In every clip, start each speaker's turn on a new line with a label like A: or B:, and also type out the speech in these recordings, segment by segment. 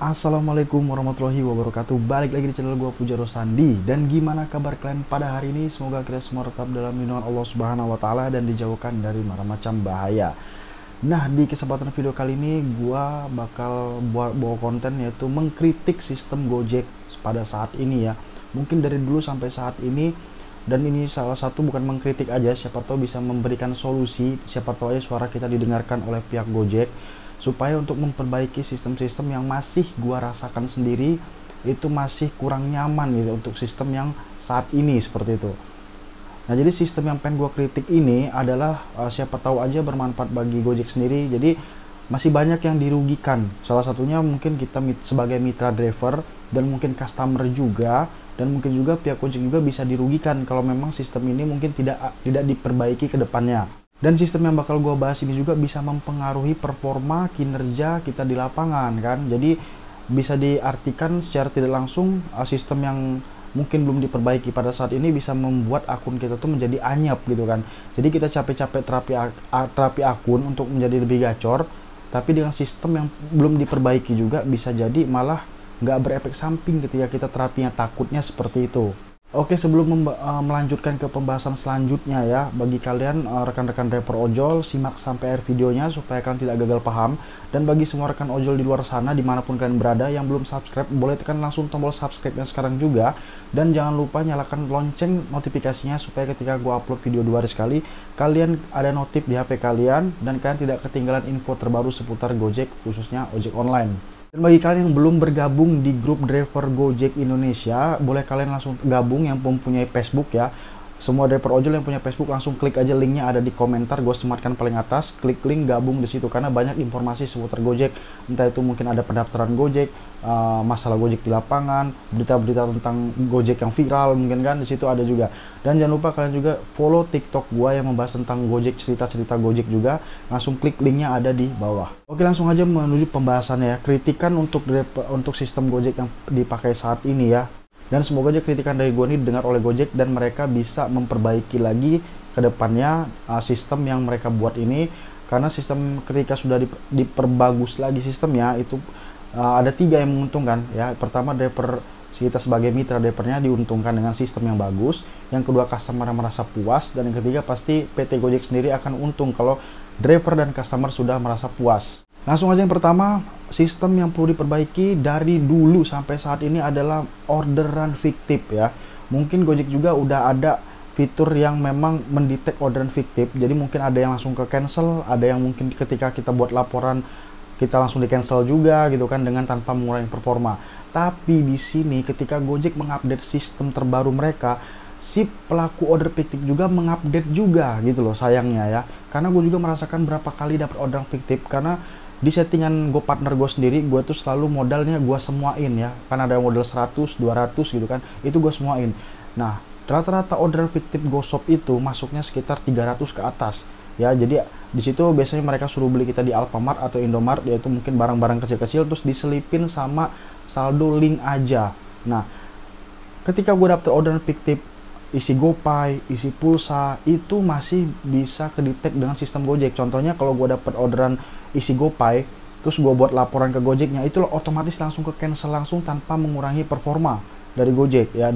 A: Assalamualaikum warahmatullahi wabarakatuh. Balik lagi di channel gua Pujaro Sandi. Dan gimana kabar kalian pada hari ini? Semoga kita semua tetap dalam lindungan Allah Subhanahu wa taala dan dijauhkan dari macam bahaya. Nah, di kesempatan video kali ini gua bakal bawa konten yaitu mengkritik sistem Gojek pada saat ini ya. Mungkin dari dulu sampai saat ini, dan ini salah satu bukan mengkritik aja, siapa tahu bisa memberikan solusi, siapa tahu aja suara kita didengarkan oleh pihak Gojek supaya untuk memperbaiki sistem-sistem yang masih gua rasakan sendiri itu masih kurang nyaman gitu untuk sistem yang saat ini seperti itu. Nah, jadi sistem yang pengen gua kritik ini adalah siapa tahu aja bermanfaat bagi Gojek sendiri. Jadi masih banyak yang dirugikan. Salah satunya mungkin kita sebagai mitra driver dan mungkin customer juga, dan mungkin juga pihak Gojek juga bisa dirugikan kalau memang sistem ini mungkin tidak diperbaiki ke depannya. Dan sistem yang bakal gue bahas ini juga bisa mempengaruhi performa kinerja kita di lapangan kan. Jadi bisa diartikan secara tidak langsung sistem yang mungkin belum diperbaiki pada saat ini bisa membuat akun kita tuh menjadi anyap gitu kan. Jadi kita capek-capek terapi akun untuk menjadi lebih gacor, tapi dengan sistem yang belum diperbaiki juga bisa jadi malah nggak berefek samping ketika kita terapinya, takutnya seperti itu. Oke, sebelum melanjutkan ke pembahasan selanjutnya ya, bagi kalian rekan-rekan driver ojol, simak sampai akhir videonya supaya kalian tidak gagal paham. Dan bagi semua rekan ojol di luar sana, dimanapun kalian berada, yang belum subscribe, boleh tekan langsung tombol subscribe-nya sekarang juga. Dan jangan lupa nyalakan lonceng notifikasinya supaya ketika gua upload video 2 hari sekali, kalian ada notif di HP kalian, dan kalian tidak ketinggalan info terbaru seputar Gojek, khususnya ojek online. Dan bagi kalian yang belum bergabung di grup driver Gojek Indonesia, boleh kalian langsung gabung yang mempunyai Facebook ya. Semua driver ojol yang punya Facebook langsung klik aja linknya ada di komentar, gue sematkan paling atas, klik link gabung di situ karena banyak informasi seputar Gojek. Entah itu mungkin ada pendaftaran Gojek, masalah Gojek di lapangan, berita-berita tentang Gojek yang viral mungkin kan di situ ada juga. Dan jangan lupa kalian juga follow TikTok gue yang membahas tentang Gojek, cerita-cerita Gojek juga. Langsung klik linknya ada di bawah. Oke, langsung aja menuju pembahasannya ya. Kritikan untuk sistem Gojek yang dipakai saat ini ya. Dan semoga aja kritikan dari gue ini didengar oleh Gojek dan mereka bisa memperbaiki lagi ke depannya sistem yang mereka buat ini. Karena sistem ketika sudah diperbagus lagi sistemnya itu ada 3 yang menguntungkan ya. Pertama, driver kita sebagai mitra drivernya diuntungkan dengan sistem yang bagus. Yang kedua, customer merasa puas. Dan yang ketiga, pasti PT Gojek sendiri akan untung kalau driver dan customer sudah merasa puas. Langsung aja yang pertama, sistem yang perlu diperbaiki dari dulu sampai saat ini adalah orderan fiktif ya. Mungkin Gojek juga udah ada fitur yang memang mendetek orderan fiktif. Jadi mungkin ada yang langsung ke cancel, ada yang mungkin ketika kita buat laporan kita langsung di cancel juga gitu kan dengan tanpa mengurangi performa. Tapi di sini ketika Gojek mengupdate sistem terbaru mereka, si pelaku order fiktif juga mengupdate juga gitu loh sayangnya ya. Karena gue juga merasakan berapa kali dapat orderan fiktif karena di settingan gue partner gue sendiri, gue tuh selalu modalnya gue semuain ya. Kan ada modal 100, 200 gitu kan, itu gue semuain. Nah, rata-rata orderan fiktif GoShop itu masuknya sekitar 300 ke atas. Ya, jadi di situ biasanya mereka suruh beli kita di Alfamart atau Indomart, yaitu mungkin barang-barang kecil-kecil terus diselipin sama saldo link aja. Nah, ketika gue dapet orderan fiktif isi GoPay, isi pulsa, itu masih bisa kedetek dengan sistem Gojek. Contohnya kalau gue dapet orderan isi GoPay, terus gue buat laporan ke Gojeknya, itu otomatis langsung ke cancel langsung tanpa mengurangi performa dari Gojek ya,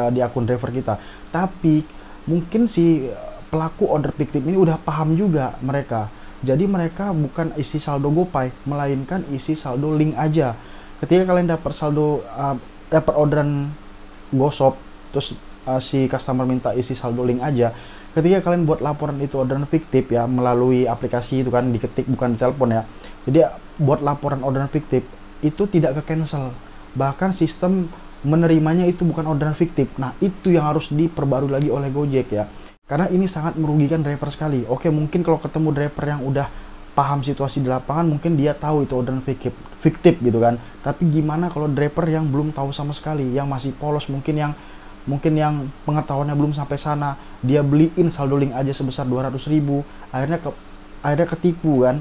A: di akun driver kita. Tapi mungkin si pelaku order fiktif ini udah paham juga mereka. Jadi mereka bukan isi saldo GoPay, melainkan isi saldo link aja. Ketika kalian dapat dapat orderan GoShop, terus si customer minta isi saldo link aja, ketika kalian buat laporan itu orderan fiktif ya melalui aplikasi itu kan, diketik bukan di telepon ya, jadi buat laporan orderan fiktif itu tidak ke cancel, bahkan sistem menerimanya itu bukan orderan fiktif. Nah, itu yang harus diperbarui lagi oleh Gojek ya, karena ini sangat merugikan driver sekali. Oke, mungkin kalau ketemu driver yang udah paham situasi di lapangan, mungkin dia tahu itu orderan fiktif gitu kan. Tapi gimana kalau driver yang belum tahu sama sekali, yang masih polos, mungkin yang pengetahuannya belum sampai sana, dia beliin saldo link aja sebesar 200.000, akhirnya ketipu kan,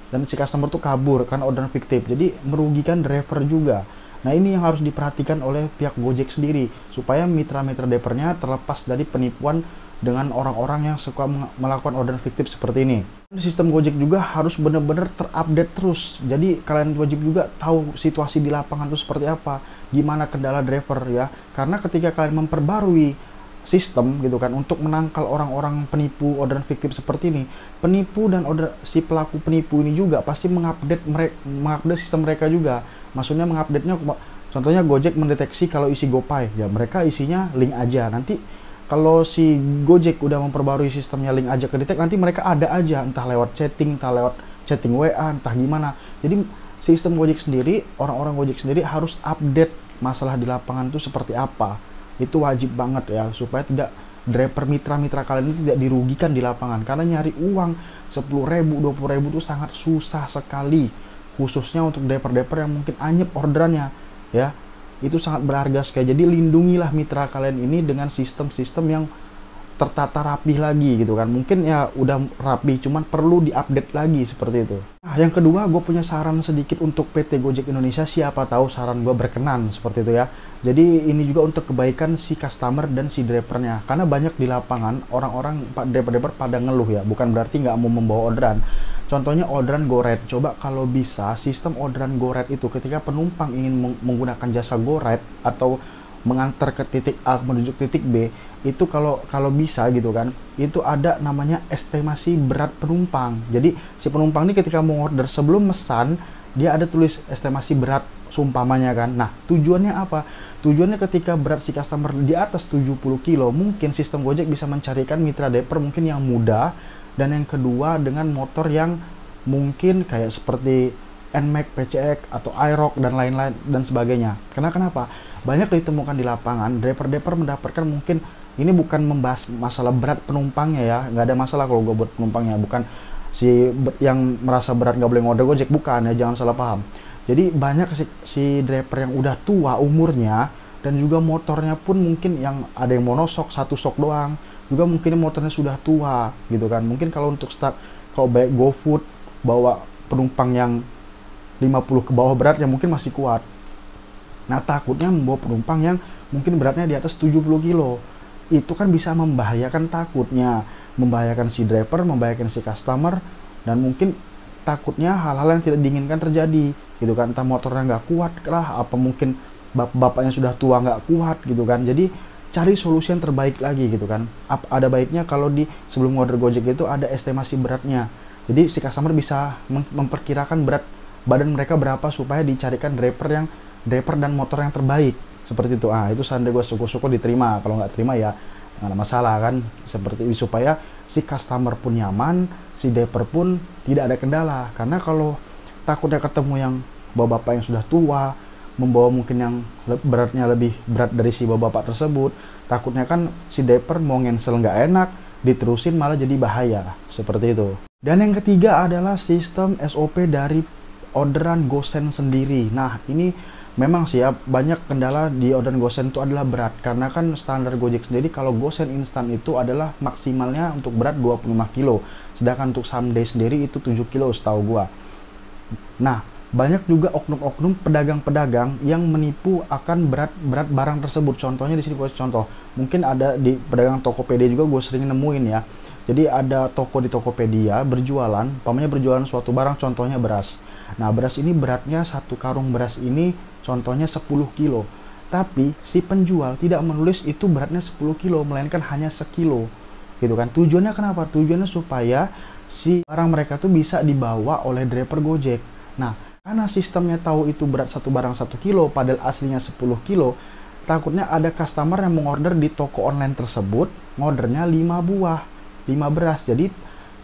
A: dan si customer tuh kabur kan orderan fiktif, jadi merugikan driver juga. Nah, ini yang harus diperhatikan oleh pihak Gojek sendiri supaya mitra-mitra drivernya terlepas dari penipuan dengan orang-orang yang suka melakukan orderan fiktif seperti ini. Sistem Gojek juga harus benar-benar terupdate terus. Jadi kalian wajib juga tahu situasi di lapangan itu seperti apa, gimana kendala driver ya. Karena ketika kalian memperbarui sistem gitu kan untuk menangkal orang-orang penipu orderan fiktif seperti ini, penipu dan si pelaku penipu ini juga pasti mengupdate sistem mereka juga. Maksudnya mengupdate-nya, contohnya Gojek mendeteksi kalau isi GoPay, ya mereka isinya link aja. Nanti kalau si Gojek udah memperbarui sistemnya link aja ke detect, nanti mereka ada aja, entah lewat chatting, entah lewat chatting WA, entah gimana. Jadi sistem Gojek sendiri, orang-orang Gojek sendiri harus update masalah di lapangan itu seperti apa. Itu wajib banget ya, supaya tidak driver mitra-mitra kalian itu tidak dirugikan di lapangan. Karena nyari uang 10.000, 20.000 itu sangat susah sekali, khususnya untuk driver-driver yang mungkin anyep orderannya ya. Itu sangat berharga sekali. Jadi lindungilah mitra kalian ini dengan sistem-sistem yang tertata rapih lagi gitu kan. Mungkin ya udah rapih, cuman perlu diupdate lagi seperti itu. Nah, yang kedua, gue punya saran sedikit untuk PT Gojek Indonesia. Siapa tahu saran gue berkenan seperti itu ya. Jadi ini juga untuk kebaikan si customer dan si drivernya. Karena banyak di lapangan orang-orang driver-driver pada ngeluh ya. Bukan berarti nggak mau membawa orderan. Contohnya orderan GoRide. Coba kalau bisa sistem orderan GoRide itu ketika penumpang ingin menggunakan jasa GoRide atau mengantar ke titik A menuju titik B, itu kalau bisa gitu kan, itu ada namanya estimasi berat penumpang. Jadi si penumpang ini ketika mau order, sebelum mesan dia ada tulis estimasi berat seumpamanya kan. Nah, tujuannya apa? Tujuannya ketika berat si customer di atas 70 kilo, mungkin sistem Gojek bisa mencarikan mitra driver mungkin yang muda, dan yang kedua dengan motor yang mungkin kayak seperti NMAX, PCX atau IROC dan lain-lain dan sebagainya. Karena kenapa? Banyak ditemukan di lapangan driver-driver mendapatkan, mungkin ini bukan membahas masalah berat penumpangnya ya, nggak ada masalah kalau gue buat penumpangnya, bukan si yang merasa berat nggak boleh ngorder Gojek, bukan ya, jangan salah paham. Jadi banyak si driver yang udah tua umurnya, dan juga motornya pun mungkin yang ada yang monosok, satu sok doang, juga mungkin motornya sudah tua gitu kan. Mungkin kalau untuk start, kalau baik GoFood bawa penumpang yang 50 ke bawah beratnya mungkin masih kuat. Nah, takutnya membawa penumpang yang mungkin beratnya di atas 70 kilo. Itu kan bisa membahayakan, takutnya membahayakan si driver, membahayakan si customer, dan mungkin takutnya hal-hal yang tidak diinginkan terjadi gitu kan. Entah motornya nggak kuat lah, apa mungkin bapaknya sudah tua nggak kuat gitu kan. Jadi cari solusi yang terbaik lagi gitu kan. Ada baiknya kalau di sebelum order Gojek itu ada estimasi beratnya. Jadi si customer bisa memperkirakan berat badan mereka berapa supaya dicarikan driver dan motor yang terbaik seperti itu. Itu seandainya gue syukur-syukur diterima. Kalau nggak terima ya nggak ada masalah kan, seperti itu, supaya si customer pun nyaman, si driver pun tidak ada kendala. Karena kalau takutnya ketemu yang bapak-bapak yang sudah tua, membawa mungkin yang beratnya lebih berat dari si bapak-bapak tersebut, takutnya kan si driver mau ngensel nggak enak, diterusin malah jadi bahaya seperti itu. Dan yang ketiga adalah sistem SOP dari orderan GoSend sendiri. Nah, ini memang sih ya, banyak kendala di orderan GoSend itu adalah berat. Karena kan standar Gojek sendiri kalau GoSend instan itu adalah maksimalnya untuk berat 25 kilo. Sedangkan untuk someday sendiri itu 7 kilo setahu gua. Nah, banyak juga oknum-oknum pedagang-pedagang yang menipu akan berat barang tersebut. Contohnya di sini gue contoh. Mungkin ada di pedagang Tokopedia juga gue sering nemuin ya. Jadi ada toko di Tokopedia berjualan, pamannya berjualan suatu barang, contohnya beras. Nah, beras ini beratnya, satu karung beras ini contohnya 10 kilo. Tapi si penjual tidak menulis itu beratnya 10 kilo, melainkan hanya sekilo. Gitu kan. Tujuannya kenapa? Tujuannya supaya si barang mereka tuh bisa dibawa oleh driver Gojek. Nah, karena sistemnya tahu itu berat satu barang 1 kilo, padahal aslinya 10 kilo, takutnya ada customer yang mengorder di toko online tersebut, ngordernya 5 buah, 5 beras. Jadi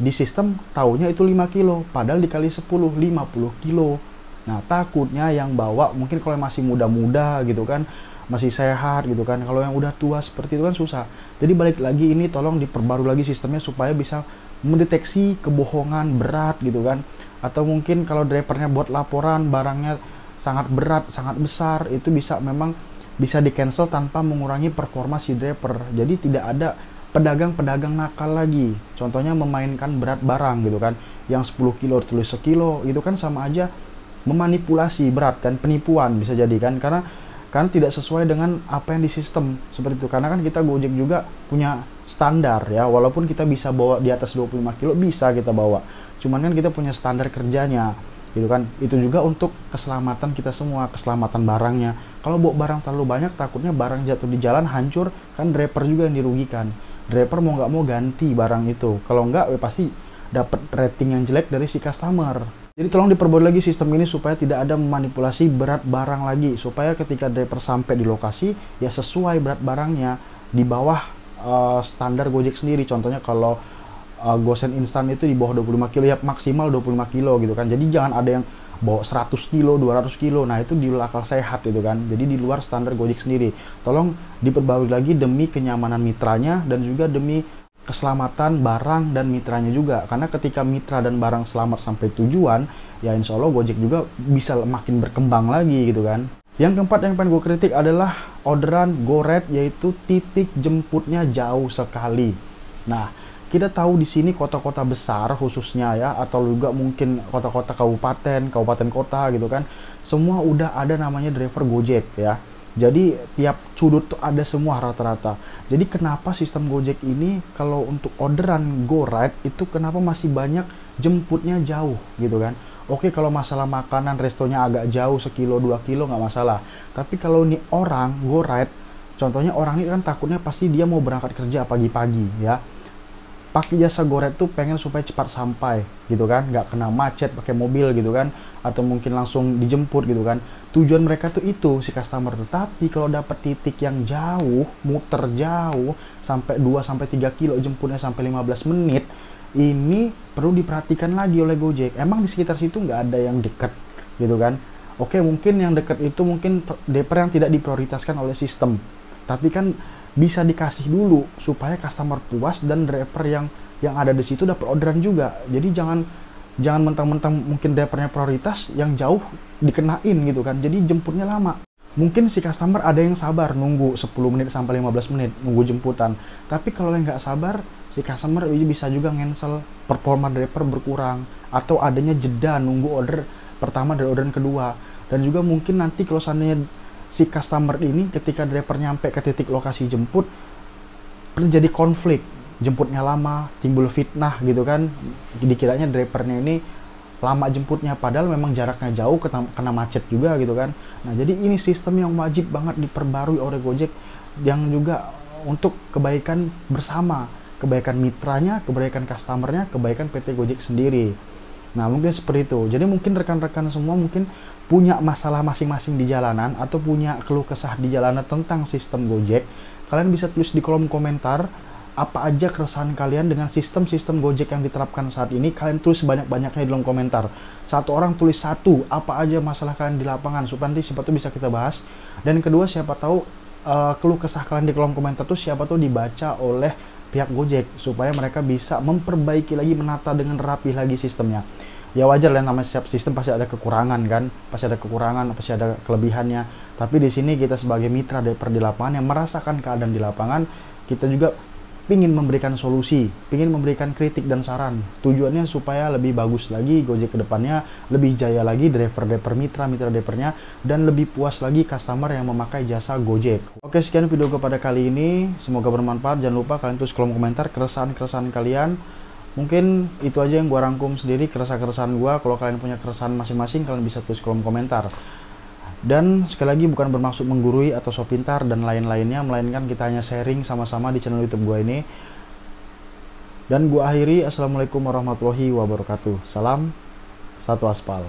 A: di sistem taunya itu 5 kilo, padahal dikali 10, 50 kilo. Nah, takutnya yang bawa mungkin kalau masih muda-muda gitu kan, masih sehat gitu kan. Kalau yang udah tua seperti itu kan susah. Jadi balik lagi, ini tolong diperbarui lagi sistemnya supaya bisa mendeteksi kebohongan berat gitu kan. Atau mungkin kalau drivernya buat laporan barangnya sangat berat, sangat besar, itu memang bisa di cancel tanpa mengurangi performa si driver. Jadi tidak ada pedagang-pedagang nakal lagi. Contohnya memainkan berat barang gitu kan. Yang 10 kilo tulis sekilo, itu kan sama aja memanipulasi berat dan penipuan bisa jadi kan. Karena tidak sesuai dengan apa yang di sistem seperti itu. Karena kan kita Gojek juga punya standar ya, walaupun kita bisa bawa di atas 25 kilo bisa kita bawa, cuman kan kita punya standar kerjanya gitu kan. Itu juga untuk keselamatan kita semua, keselamatan barangnya. Kalau bawa barang terlalu banyak takutnya barang jatuh di jalan hancur, kan driver juga yang dirugikan. Driver mau nggak mau ganti barang itu, kalau nggak pasti dapat rating yang jelek dari si customer. Jadi tolong diperbarui lagi sistem ini supaya tidak ada memanipulasi berat barang lagi, supaya ketika driver sampai di lokasi ya sesuai berat barangnya, di bawah standar Gojek sendiri. Contohnya kalau gosen instan itu di bawah 25 kilo ya maksimal 25 kilo gitu kan. Jadi jangan ada yang bawa 100 kilo, 200 kilo. Nah, itu di luar akal sehat gitu kan. Jadi di luar standar Gojek sendiri. Tolong diperbarui lagi demi kenyamanan mitranya dan juga demi keselamatan barang dan mitranya juga. Karena ketika mitra dan barang selamat sampai tujuan, ya insya Allah Gojek juga bisa makin berkembang lagi gitu kan. Yang keempat yang pengen gue kritik adalah orderan GoRide, yaitu titik jemputnya jauh sekali. Nah, kita tahu di sini kota-kota besar khususnya ya, atau juga mungkin kota-kota kabupaten kota gitu kan, semua udah ada namanya driver Gojek ya. Jadi tiap sudut tuh ada semua rata-rata. Jadi kenapa sistem Gojek ini kalau untuk orderan GoRide itu kenapa masih banyak jemputnya jauh gitu kan? Oke, kalau masalah makanan restonya agak jauh 1-2 kilo nggak masalah. Tapi kalau ini orang GoRide, contohnya orang ini kan takutnya pasti dia mau berangkat kerja pagi-pagi ya. Pakai jasa GoRide tuh pengen supaya cepat sampai gitu kan, nggak kena macet pakai mobil gitu kan, atau mungkin langsung dijemput gitu kan. Tujuan mereka tuh itu si customer. Tapi kalau dapat titik yang jauh, muter jauh sampai 2-3 kilo, jemputnya sampai 15 menit, ini perlu diperhatikan lagi oleh Gojek. Emang di sekitar situ nggak ada yang dekat gitu kan. Oke, mungkin yang dekat itu mungkin driver yang tidak diprioritaskan oleh sistem, tapi kan bisa dikasih dulu supaya customer puas dan driver yang ada di situ dapat orderan juga. Jadi jangan mentang-mentang mungkin drivernya prioritas, yang jauh dikenain gitu kan. Jadi jemputnya lama. Mungkin si customer ada yang sabar nunggu 10 menit sampai 15 menit nunggu jemputan. Tapi kalau yang nggak sabar, si customer bisa juga cancel, performa driver berkurang, atau adanya jeda nunggu order pertama dan orderan kedua. Dan juga mungkin nanti kalau seandainya si customer ini ketika driver nyampe ke titik lokasi jemput terjadi konflik, jemputnya lama, timbul fitnah gitu kan, dikiranya drivernya ini lama jemputnya padahal memang jaraknya jauh, kena macet juga gitu kan. Nah, jadi ini sistem yang wajib banget diperbarui oleh Gojek, yang juga untuk kebaikan bersama, kebaikan mitranya, kebaikan customernya, kebaikan PT Gojek sendiri. Nah, mungkin seperti itu. Jadi mungkin rekan-rekan semua mungkin punya masalah masing-masing di jalanan atau punya keluh kesah di jalanan tentang sistem Gojek. Kalian bisa tulis di kolom komentar apa aja keresahan kalian dengan sistem-sistem Gojek yang diterapkan saat ini. Kalian tulis banyak-banyaknya di kolom komentar. Satu orang tulis satu, apa aja masalah kalian di lapangan, supaya nanti siapa tahu bisa kita bahas. Dan kedua, siapa tahu keluh kesah kalian di kolom komentar tuh siapa tahu dibaca oleh pihak Gojek, supaya mereka bisa memperbaiki lagi, menata dengan rapi lagi sistemnya. Ya wajar lah, namanya setiap sistem pasti ada kekurangan kan, pasti ada kekurangan, pasti ada kelebihannya. Tapi di sini kita sebagai mitra driver di lapangan yang merasakan keadaan di lapangan, kita juga pingin memberikan solusi, pingin memberikan kritik dan saran. Tujuannya supaya lebih bagus lagi Gojek ke depannya, lebih jaya lagi driver-driver mitra drivernya, dan lebih puas lagi customer yang memakai jasa Gojek. Oke, sekian video gue pada kali ini, semoga bermanfaat. Jangan lupa kalian tulis kolom komentar keresahan-keresahan kalian. Mungkin itu aja yang gue rangkum sendiri, keresahan-keresahan gue. Kalau kalian punya keresahan masing-masing, kalian bisa tulis kolom komentar. Dan sekali lagi bukan bermaksud menggurui atau so pintar dan lain-lainnya, melainkan kita hanya sharing sama-sama di channel YouTube gue ini. Dan gue akhiri, assalamualaikum warahmatullahi wabarakatuh. Salam satu aspal.